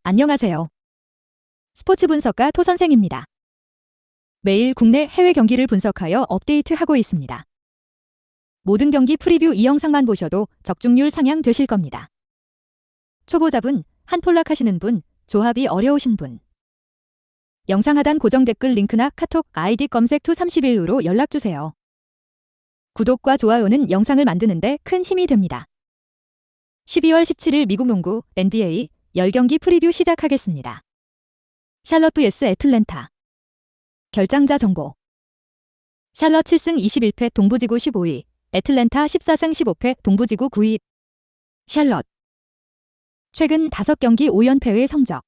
안녕하세요. 스포츠 분석가 토 선생입니다. 매일 국내 해외 경기를 분석하여 업데이트하고 있습니다. 모든 경기 프리뷰 이 영상만 보셔도 적중률 상향 되실 겁니다. 초보자분, 한폴락 하시는 분, 조합이 어려우신 분. 영상 하단 고정 댓글 링크나 카톡 아이디 검색 투31으로 연락주세요. 구독과 좋아요는 영상을 만드는데 큰 힘이 됩니다. 12월 17일 미국 농구 NBA 10경기 프리뷰 시작하겠습니다. 샬럿 vs 애틀랜타. 결장자 정보. 샬럿 7승 21패 동부지구 15위, 애틀랜타 14승 15패 동부지구 9위. 샬럿. 최근 5경기 5연패의 성적.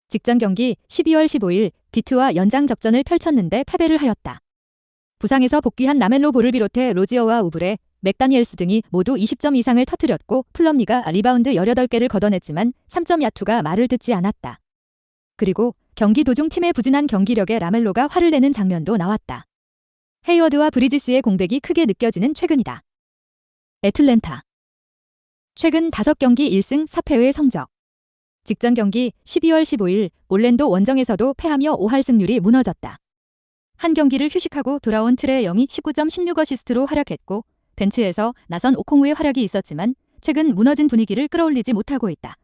직전 경기 12월 15일 디트와 연장 접전을 펼쳤는데 패배를 하였다. 부상에서 복귀한 라멜로 볼을 비롯해 로지어와 우브레, 맥다니엘스 등이 모두 20점 이상을 터뜨렸고 플럼리가 리바운드 18개를 걷어냈지만 3점 야투가 말을 듣지 않았다. 그리고 경기 도중 팀의 부진한 경기력에 라멜로가 화를 내는 장면도 나왔다. 헤이워드와 브리지스의 공백이 크게 느껴지는 최근이다. 애틀랜타. 최근 5경기 1승 4패의 성적. 직전 경기 12월 15일 올랜도 원정에서도 패하며 5할 승률이 무너졌다. 한 경기를 휴식하고 돌아온 트레 영이 19점 16어시스트로 활약했고 벤치에서 나선 오콩우의 활약이 있었지만 최근 무너진 분위기를 끌어올리지 못하고 있다.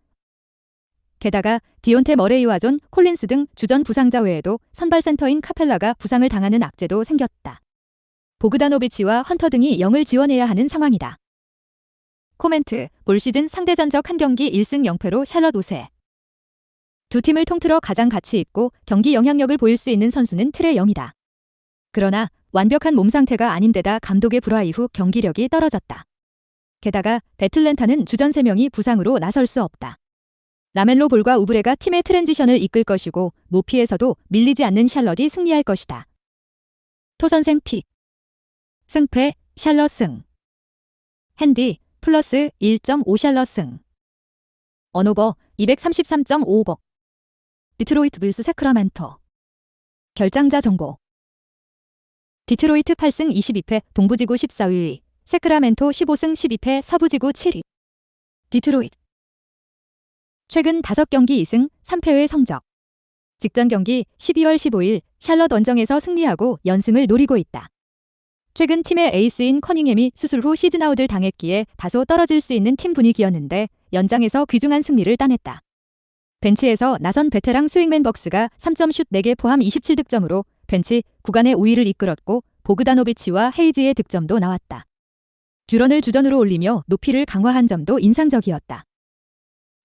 게다가 디온테 머레이와 존 콜린스 등 주전 부상자 외에도 선발 센터인 카펠라가 부상을 당하는 악재도 생겼다. 보그다노비치와 헌터 등이 영을 지원해야 하는 상황이다. 코멘트. 올 시즌 상대 전적 한 경기 1승 0패로 샬럿 우세. 두 팀을 통틀어 가장 가치 있고 경기 영향력을 보일 수 있는 선수는 트레 영이다. 그러나 완벽한 몸 상태가 아닌데다 감독의 불화 이후 경기력이 떨어졌다. 게다가 애틀랜타는 주전 3명이 부상으로 나설 수 없다. 라멜로 볼과 우브레가 팀의 트랜지션을 이끌 것이고 모피에서도 밀리지 않는 샬럿이 승리할 것이다. 토선생 픽. 승패 샬럿 승. 핸디 플러스 1.5 샬럿 승. 언오버 233.5버. 디트로이트 vs 세크라멘토. 결장자 정보. 디트로이트 8승 22패 동부지구 14위, 세크라멘토 15승 12패 서부지구 7위. 디트로이트. 최근 5경기 2승 3패의 성적. 직전 경기 12월 15일 샬럿 원정에서 승리하고 연승을 노리고 있다. 최근 팀의 에이스인 커닝햄이 수술 후 시즌아웃을 당했기에 다소 떨어질 수 있는 팀 분위기였는데 연장에서 귀중한 승리를 따냈다. 벤치에서 나선 베테랑 스윙맨 벅스가 3점 슛 4개 포함 27득점으로 벤치 구간의 우위를 이끌었고 보그다노비치와 헤이즈의 득점도 나왔다. 듀런을 주전으로 올리며 높이를 강화한 점도 인상적이었다.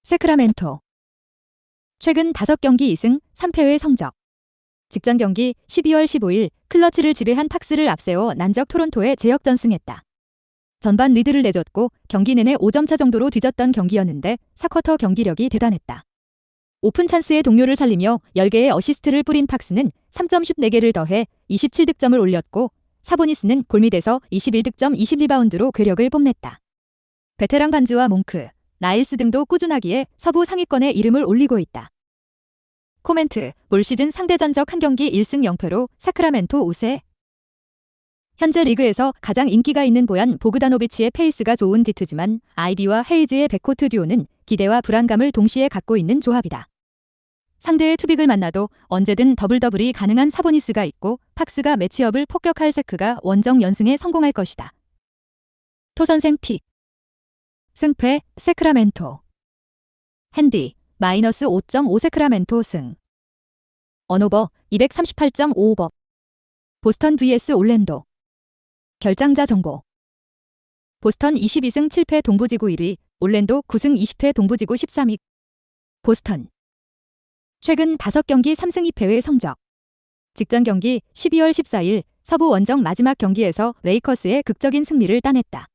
세크라멘토. 최근 5경기 2승 3패의 성적. 직전 경기 12월 15일 클러치를 지배한 팍스를 앞세워 난적 토론토에 제역전승했다. 전반 리드를 내줬고 경기 내내 5점차 정도로 뒤졌던 경기였는데 4쿼터 경기력이 대단했다. 오픈 찬스의 동료를 살리며 10개의 어시스트를 뿌린 팍스는 3점 슛 4개를 더해 27득점을 올렸고 사보니스는 골밑에서 21득점 20리바운드로 괴력을 뽐냈다. 베테랑 반즈와 몽크, 라일스 등도 꾸준하기에 서부 상위권에 이름을 올리고 있다. 코멘트. 올 시즌 상대 전적 한 경기 1승 0패로 사크라멘토 우세. 현재 리그에서 가장 인기가 있는 보얀 보그다노비치의 페이스가 좋은 디트지만 아이비와 헤이즈의 백코트 듀오는 기대와 불안감을 동시에 갖고 있는 조합이다. 상대의 투빅을 만나도 언제든 더블더블이 가능한 사보니스가 있고 팍스가 매치업을 폭격할 세크가 원정 연승에 성공할 것이다. 토선생 픽. 승패 세크라멘토. 핸디 마이너스 5.5 세크라멘토 승. 언오버 238.5버. 보스턴 vs 올랜도. 결장자 정보. 보스턴 22승 7패 동부지구 1위, 올랜도 9승 20패 동부지구 13위. 보스턴. 최근 5경기 3승 2패의 성적. 직전 경기 12월 14일 서부 원정 마지막 경기에서 레이커스의 극적인 승리를 따냈다.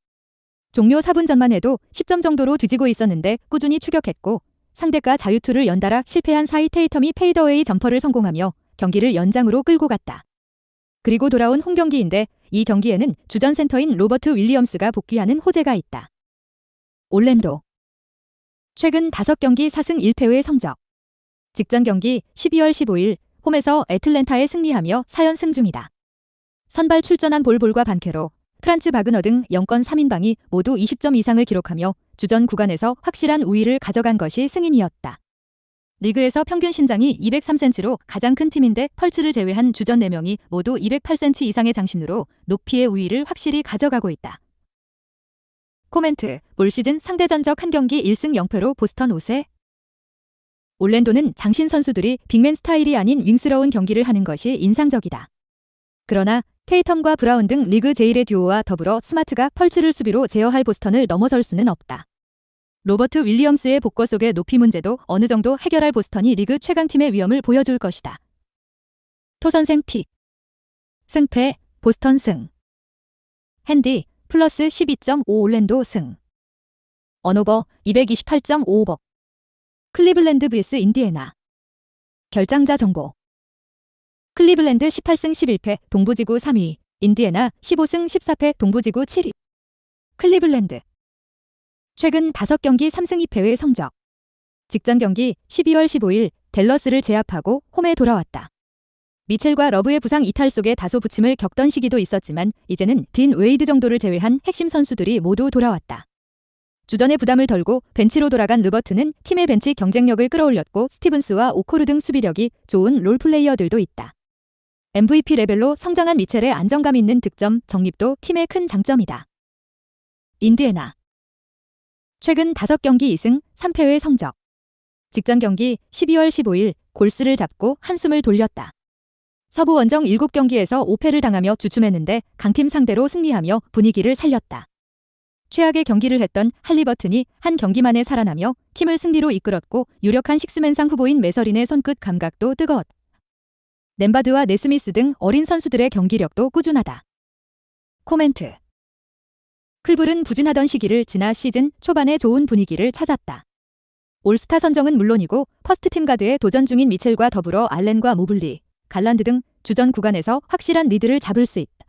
종료 4분 전만 해도 10점 정도로 뒤지고 있었는데 꾸준히 추격했고 상대가 자유투를 연달아 실패한 사이 테이텀이 페이더웨이 점퍼를 성공하며 경기를 연장으로 끌고 갔다. 그리고 돌아온 홈경기인데 이 경기에는 주전 센터인 로버트 윌리엄스가 복귀하는 호재가 있다. 올랜도. 최근 5경기 4승 1패의 성적. 직전 경기 12월 15일 홈에서 애틀랜타에 승리하며 4연승 중이다. 선발 출전한 볼과 반케로, 프란츠 바그너 등 영권 3인방이 모두 20점 이상을 기록하며 주전 구간에서 확실한 우위를 가져간 것이 승인이었다. 리그에서 평균 신장이 203cm로 가장 큰 팀인데 펄츠를 제외한 주전 4명이 모두 208cm 이상의 장신으로 높이의 우위를 확실히 가져가고 있다. 코멘트. 올 시즌 상대 전적 한 경기 1승 0패로 보스턴 5세. 올랜도는 장신 선수들이 빅맨 스타일이 아닌 윙스러운 경기를 하는 것이 인상적이다. 그러나 테이텀과 브라운 등 리그 제1의 듀오와 더불어 스마트가 펄츠를 수비로 제어할 보스턴을 넘어설 수는 없다. 로버트 윌리엄스의 복거 속의 높이 문제도 어느 정도 해결할 보스턴이 리그 최강팀의 위험을 보여줄 것이다. 토선생 픽. 승패 보스턴 승. 핸디 플러스 12.5 올랜도 승. 언오버 228.5오버. 클리블랜드 vs 인디애나. 결장자 정보. 클리블랜드 18승 11패 동부지구 3위, 인디애나 15승 14패 동부지구 7위. 클리블랜드. 최근 5경기 3승 2패의 성적. 직전 경기 12월 15일 댈러스를 제압하고 홈에 돌아왔다. 미첼과 러브의 부상 이탈 속에 다소 부침을 겪던 시기도 있었지만 이제는 딘 웨이드 정도를 제외한 핵심 선수들이 모두 돌아왔다. 주전의 부담을 덜고 벤치로 돌아간 르버트는 팀의 벤치 경쟁력을 끌어올렸고 스티븐스와 오코르 등 수비력이 좋은 롤플레이어들도 있다. MVP 레벨로 성장한 미첼의 안정감 있는 득점, 정립도 팀의 큰 장점이다. 인디애나. 최근 5경기 2승 3패의 성적. 직전 경기 12월 15일 골스를 잡고 한숨을 돌렸다. 서부 원정 7경기에서 5패를 당하며 주춤했는데 강팀 상대로 승리하며 분위기를 살렸다. 최악의 경기를 했던 할리버튼이 한 경기만에 살아나며 팀을 승리로 이끌었고 유력한 식스맨상 후보인 매서린의 손끝 감각도 뜨거웠다. nem바드와 네스미스 등 어린 선수들의 경기력도 꾸준하다. 코멘트. 클불은 부진하던 시기를 지나 시즌 초반에 좋은 분위기를 찾았다. 올스타 선정은 물론이고 퍼스트팀 가드에 도전 중인 미첼과 더불어 알렌과 모블리, 갈란드 등 주전 구간에서 확실한 리드를 잡을 수 있다.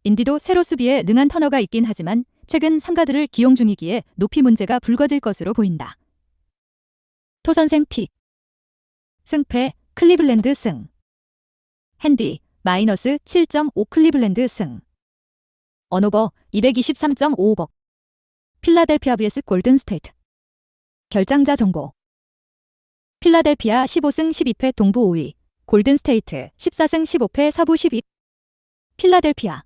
인디도 새로 수비에 능한 터너가 있긴 하지만 최근 상가들을 기용 중이기에 높이 문제가 불거질 것으로 보인다. 토선생 픽. 승패 클리블랜드 승. 핸디 마이너스 7.5 클리블랜드 승. 언오버 223.5오버. 필라델피아 vs 골든 스테이트. 결장자 정보. 필라델피아 15승 12패 동부 5위, 골든 스테이트 14승 15패 서부 10위. 필라델피아.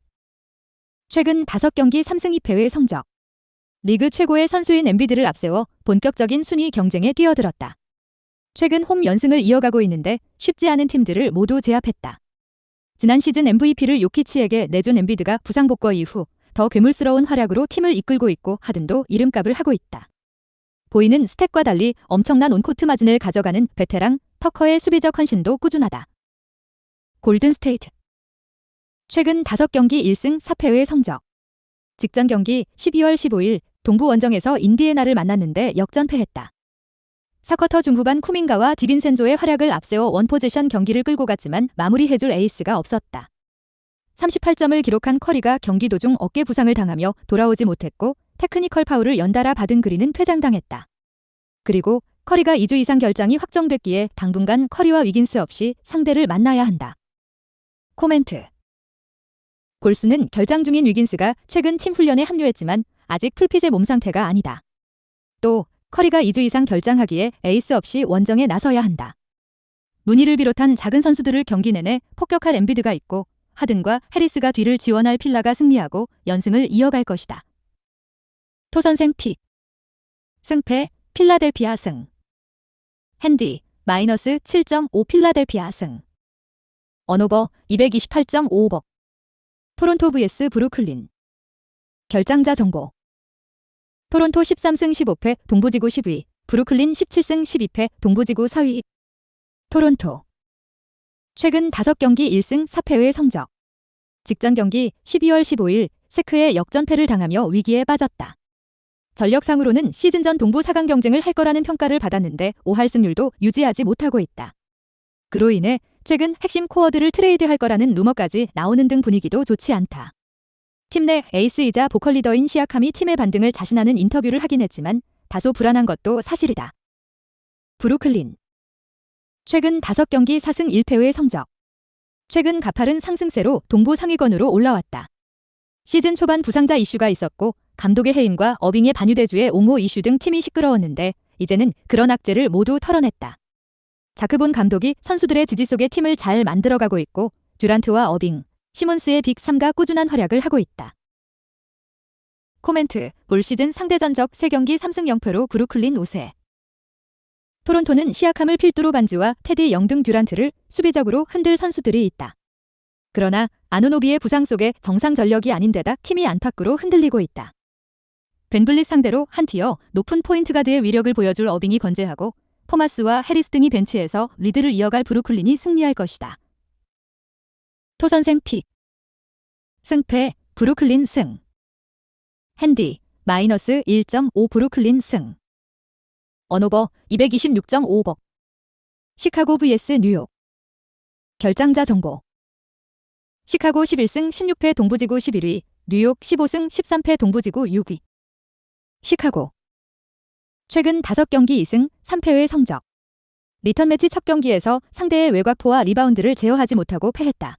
최근 5경기 3승 2패의 성적. 리그 최고의 선수인 엠비드를 앞세워 본격적인 순위 경쟁에 뛰어들었다. 최근 홈 연승을 이어가고 있는데 쉽지 않은 팀들을 모두 제압했다. 지난 시즌 MVP를 요키치에게 내준 엠비드가 부상 복구 이후 더 괴물스러운 활약으로 팀을 이끌고 있고 하든도 이름값을 하고 있다. 보이는 스탯과 달리 엄청난 온코트 마진을 가져가는 베테랑 터커의 수비적 헌신도 꾸준하다. 골든 스테이트. 최근 5경기 1승 4패의 성적. 직전 경기 12월 15일 동부 원정에서 인디애나를 만났는데 역전패했다. 4쿼터 중후반 쿠민가와 디빈센조의 활약을 앞세워 원포지션 경기를 끌고 갔지만 마무리해줄 에이스가 없었다. 38점을 기록한 커리가 경기 도중 어깨 부상을 당하며 돌아오지 못했고 테크니컬 파울을 연달아 받은 그린은 퇴장당했다. 그리고 커리가 2주 이상 결장이 확정됐기에 당분간 커리와 위긴스 없이 상대를 만나야 한다. 코멘트. 골스는 결장 중인 위긴스가 최근 팀 훈련에 합류했지만 아직 풀핏의 몸 상태가 아니다. 또 커리가 2주 이상 결장하기에 에이스 없이 원정에 나서야 한다. 무니를 비롯한 작은 선수들을 경기 내내 폭격할 엠비드가 있고 하든과 해리스가 뒤를 지원할 필라가 승리하고 연승을 이어갈 것이다. 토선생 픽. 승패 필라델피아 승. 핸디 마이너스 7.5 필라델피아 승. 언오버 228.5오버. 토론토 vs 브루클린. 결장자 정보. 토론토 13승 15패 동부지구 10위, 브루클린 17승 12패 동부지구 4위. 토론토. 최근 5경기 1승 4패의 성적. 직전 경기 12월 15일 세크의 역전패를 당하며 위기에 빠졌다. 전력상으로는 시즌 전 동부 4강 경쟁을 할 거라는 평가를 받았는데 5할 승률도 유지하지 못하고 있다. 그로 인해 최근 핵심 코어들을 트레이드할 거라는 루머까지 나오는 등 분위기도 좋지 않다. 팀 내 에이스이자 보컬 리더인 시아캄이 팀의 반등을 자신하는 인터뷰를 하긴 했지만 다소 불안한 것도 사실이다. 브루클린. 최근 5경기 4승 1패의 성적. 최근 가파른 상승세로 동부 상위권으로 올라왔다. 시즌 초반 부상자 이슈가 있었고 감독의 해임과 어빙의 반유대주의 옹호 이슈 등 팀이 시끄러웠는데 이제는 그런 악재를 모두 털어냈다. 자크본 감독이 선수들의 지지 속에 팀을 잘 만들어가고 있고 듀란트와 어빙, 시몬스의 빅3가 꾸준한 활약을 하고 있다. 코멘트, 올 시즌 상대 전적 3경기 3승 0패로 브루클린 우세. 토론토는 시아캄을 필두로 반지와 테디 영 등 듀란트를 수비적으로 흔들 선수들이 있다. 그러나 아누노비의 부상 속에 정상 전력이 아닌데다 팀이 안팎으로 흔들리고 있다. 벤블릿 상대로 한 티어 높은 포인트 가드의 위력을 보여줄 어빙이 건재하고 토마스와 해리스 등이 벤치에서 리드를 이어갈 브루클린이 승리할 것이다. 토선생 픽. 승패 브루클린 승. 핸디 마이너스 1.5 브루클린 승. 언오버 226.5버. 시카고 vs 뉴욕. 결장자 정보. 시카고 11승 16패 동부지구 11위, 뉴욕 15승 13패 동부지구 6위. 시카고. 최근 5경기 2승 3패의 성적. 리턴 매치 첫 경기에서 상대의 외곽포와 리바운드를 제어하지 못하고 패했다.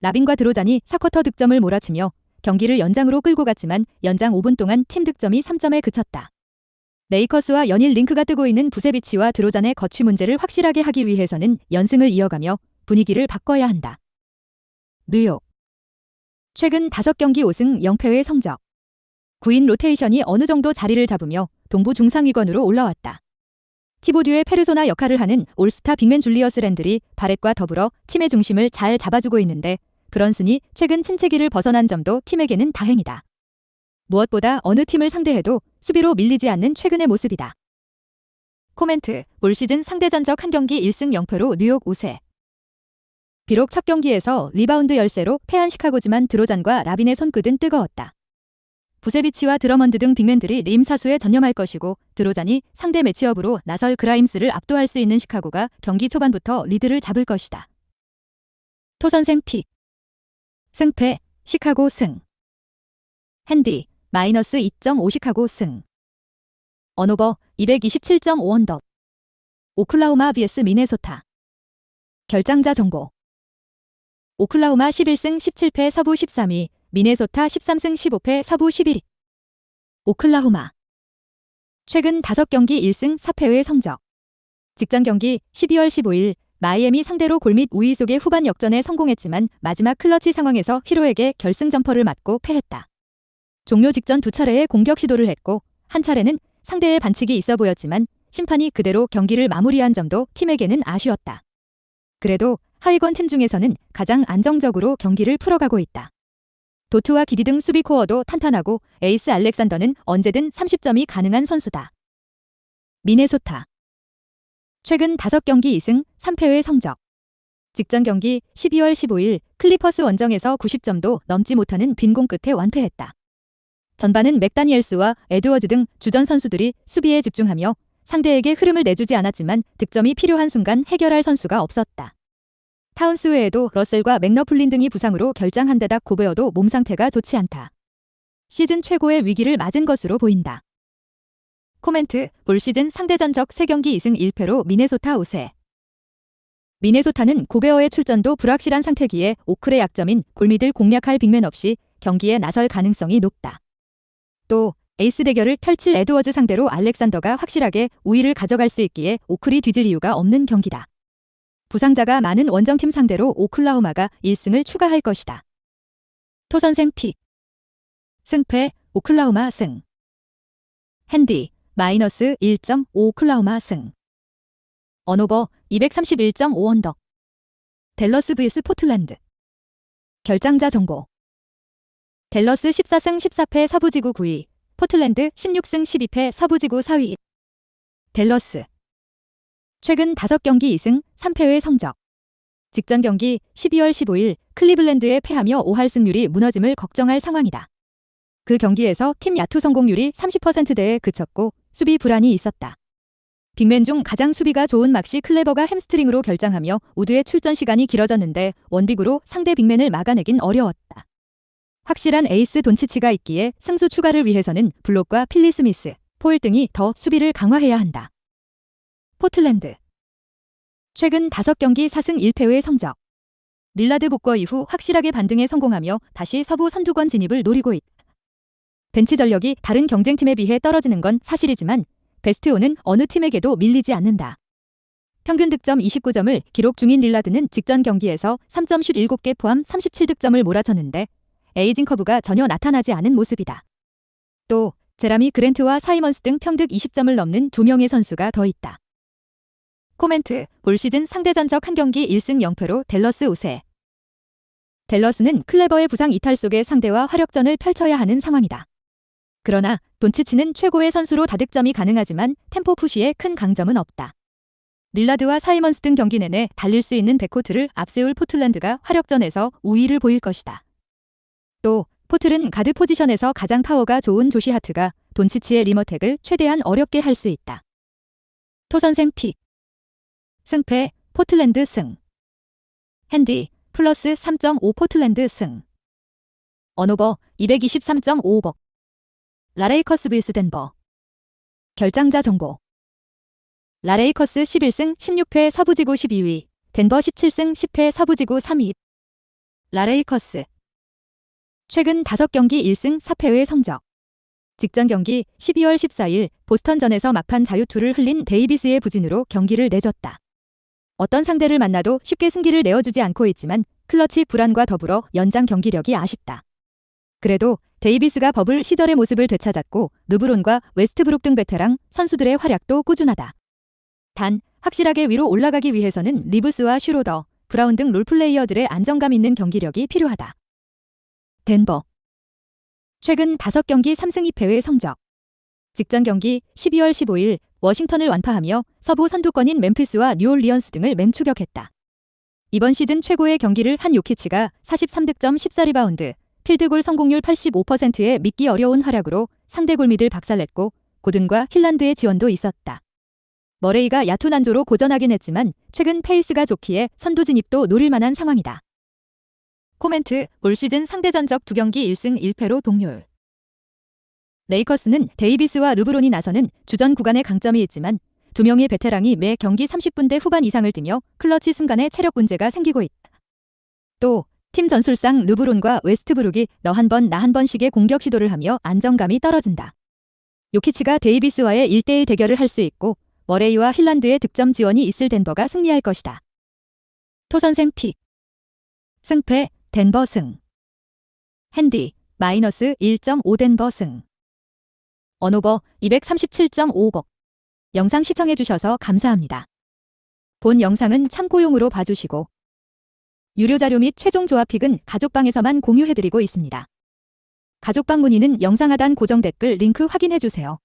라빈과 드로잔이 4쿼터 득점을 몰아치며 경기를 연장으로 끌고 갔지만 연장 5분 동안 팀 득점이 3점에 그쳤다. 레이커스와 연일 링크가 뜨고 있는 부세비치와 드로잔의 거취 문제를 확실하게 하기 위해서는 연승을 이어가며 분위기를 바꿔야 한다. 뉴욕. 최근 5경기 5승 0패의 성적. 9인 로테이션이 어느 정도 자리를 잡으며 동부 중상위권으로 올라왔다. 티보듀의 페르소나 역할을 하는 올스타 빅맨 줄리어스 랜들이 바렛과 더불어 팀의 중심을 잘 잡아주고 있는데 브런슨이 최근 침체기를 벗어난 점도 팀에게는 다행이다. 무엇보다 어느 팀을 상대해도 수비로 밀리지 않는 최근의 모습이다. 코멘트, 올 시즌 상대 전적 한 경기 1승 0패로 뉴욕 우세. 비록 첫 경기에서 리바운드 열세로 패한 시카고지만 드로잔과 라빈의 손끝은 뜨거웠다. 부세비치와 드러먼드 등 빅맨들이 림 사수에 전념할 것이고 드로잔이 상대 매치업으로 나설 그라임스를 압도할 수 있는 시카고가 경기 초반부터 리드를 잡을 것이다. 토선생 픽. 승패 시카고 승. 핸디 마이너스 2.5 시카고 승. 언오버 227.5 언더. 오클라호마 vs 미네소타. 결장자 정보. 오클라호마 11승 17패 서부 13위, 미네소타 13승 15패 서부 11위. 오클라호마. 최근 5경기 1승 4패의 성적. 직전 경기 12월 15일 마이애미 상대로 골밑 우위 속의 후반 역전에 성공했지만 마지막 클러치 상황에서 히로에게 결승 점퍼를 맞고 패했다. 종료 직전 2차례의 공격 시도를 했고 한 차례는 상대의 반칙이 있어 보였지만 심판이 그대로 경기를 마무리한 점도 팀에게는 아쉬웠다. 그래도 하위권 팀 중에서는 가장 안정적으로 경기를 풀어가고 있다. 도트와 기디 등 수비 코어도 탄탄하고 에이스 알렉산더는 언제든 30점이 가능한 선수다. 미네소타. 최근 5경기 2승 3패의 성적. 직전 경기 12월 15일 클리퍼스 원정에서 90점도 넘지 못하는 빈공 끝에 완패했다. 전반은 맥다니엘스와 에드워즈 등 주전 선수들이 수비에 집중하며 상대에게 흐름을 내주지 않았지만 득점이 필요한 순간 해결할 선수가 없었다. 타운스 외에도 러셀과 맥너플린 등이 부상으로 결장한 데다 고베어도 몸 상태가 좋지 않다. 시즌 최고의 위기를 맞은 것으로 보인다. 코멘트, 올 시즌 상대 전적 3경기 2승 1패로 미네소타 우세. 미네소타는 고베어의 출전도 불확실한 상태기에 오클의 약점인 골밑을 공략할 빅맨 없이 경기에 나설 가능성이 높다. 또 에이스 대결을 펼칠 에드워즈 상대로 알렉산더가 확실하게 우위를 가져갈 수 있기에 오클이 뒤질 이유가 없는 경기다. 부상자가 많은 원정팀 상대로 오클라호마가 1승을 추가할 것이다. 토선생 픽. 승패 오클라호마 승. 핸디 마이너스 1.5 오클라호마 승. 언오버 231.5 언더. 댈러스 vs 포틀랜드. 결장자 정보. 댈러스 14승 14패 서부지구 9위, 포틀랜드 16승 12패 서부지구 4위. 댈러스. 최근 5경기 2승 3패의 성적. 직전 경기 12월 15일 클리블랜드에 패하며 5할 승률이 무너짐을 걱정할 상황이다. 그 경기에서 팀 야투 성공률이 30%대에 그쳤고 수비 불안이 있었다. 빅맨 중 가장 수비가 좋은 막시 클레버가 햄스트링으로 결장하며 우드의 출전 시간이 길어졌는데 원빅으로 상대 빅맨을 막아내긴 어려웠다. 확실한 에이스 돈치치가 있기에 승수 추가를 위해서는 블록과 필리 스미스, 폴 등이 더 수비를 강화해야 한다. 포틀랜드. 최근 5경기 4승 1패의 성적. 릴라드 복거 이후 확실하게 반등에 성공하며 다시 서부 선두권 진입을 노리고 있다. 벤치 전력이 다른 경쟁팀에 비해 떨어지는 건 사실이지만 베스트 5는 어느 팀에게도 밀리지 않는다. 평균 득점 29점을 기록 중인 릴라드는 직전 경기에서 3점 슛 7개 포함 37득점을 몰아쳤는데 에이징 커브가 전혀 나타나지 않은 모습이다. 또 제라미 그랜트와 사이먼스 등 평득 20점을 넘는 2명의 선수가 더 있다. 코멘트. 올 시즌 상대전적 한 경기 1승 0패로 댈러스 우세. 댈러스는 클레버의 부상 이탈 속에 상대와 화력전을 펼쳐야 하는 상황이다. 그러나 돈치치는 최고의 선수로 다득점이 가능하지만 템포 푸시에 큰 강점은 없다. 릴라드와 사이먼스 등 경기 내내 달릴 수 있는 백코트를 앞세울 포틀랜드가 화력전에서 우위를 보일 것이다. 또 포틀은 가드 포지션에서 가장 파워가 좋은 조시 하트가 돈치치의 리머텍을 최대한 어렵게 할 수 있다. 토선생 픽. 승패 포틀랜드 승. 핸디 플러스 3.5 포틀랜드 승. 언오버 223.5억. 라레이커스 vs 덴버. 결장자 정보. 라레이커스 11승 16패 서부지구 12위. 덴버 17승 10패 서부지구 3위. 라레이커스. 최근 5경기 1승 4패의 성적. 직전 경기 12월 14일 보스턴전에서 막판 자유투를 흘린 데이비스의 부진으로 경기를 내줬다. 어떤 상대를 만나도 쉽게 승기를 내어주지 않고 있지만 클러치 불안과 더불어 연장 경기력이 아쉽다. 그래도 데이비스가 버블 시절의 모습을 되찾았고 르브론과 웨스트브룩 등 베테랑 선수들의 활약도 꾸준하다. 단 확실하게 위로 올라가기 위해서는 리브스와 슈로더, 브라운 등 롤플레이어들의 안정감 있는 경기력이 필요하다. 덴버. 최근 5경기 3승 2패의 성적. 직전 경기 12월 15일 워싱턴을 완파하며 서부 선두권인 멤피스와 뉴올리언스 등을 맹추격했다. 이번 시즌 최고의 경기를 한 요키치가 43득점 14리바운드, 필드골 성공률 85%의 믿기 어려운 활약으로 상대 골밑을 박살냈고 고든과 힐란드의 지원도 있었다. 머레이가 야투 난조로 고전하긴 했지만 최근 페이스가 좋기에 선두 진입도 노릴 만한 상황이다. 코멘트. 올 시즌 상대전적 2경기 1승 1패로 동률. 레이커스는 데이비스와 르브론이 나서는 주전 구간에 강점이 있지만 2명의 베테랑이 매 경기 30분대 후반 이상을 뛰며 클러치 순간에 체력 문제가 생기고 있다. 또 팀 전술상 르브론과 웨스트브룩이 너 한 번 나 한 번씩의 공격 시도를 하며 안정감이 떨어진다. 요키치가 데이비스와의 1대1 대결을 할 수 있고 머레이와 힐란드의 득점 지원이 있을 덴버가 승리할 것이다. 토선생 픽. 승패 덴버 승. 핸디 마이너스 1.5 덴버 승. 언오버 237.5억. 영상 시청해주셔서 감사합니다. 본 영상은 참고용으로 봐주시고 유료 자료 및 최종 조합픽은 가족방에서만 공유해드리고 있습니다. 가족방 문의는 영상 하단 고정 댓글 링크 확인해주세요.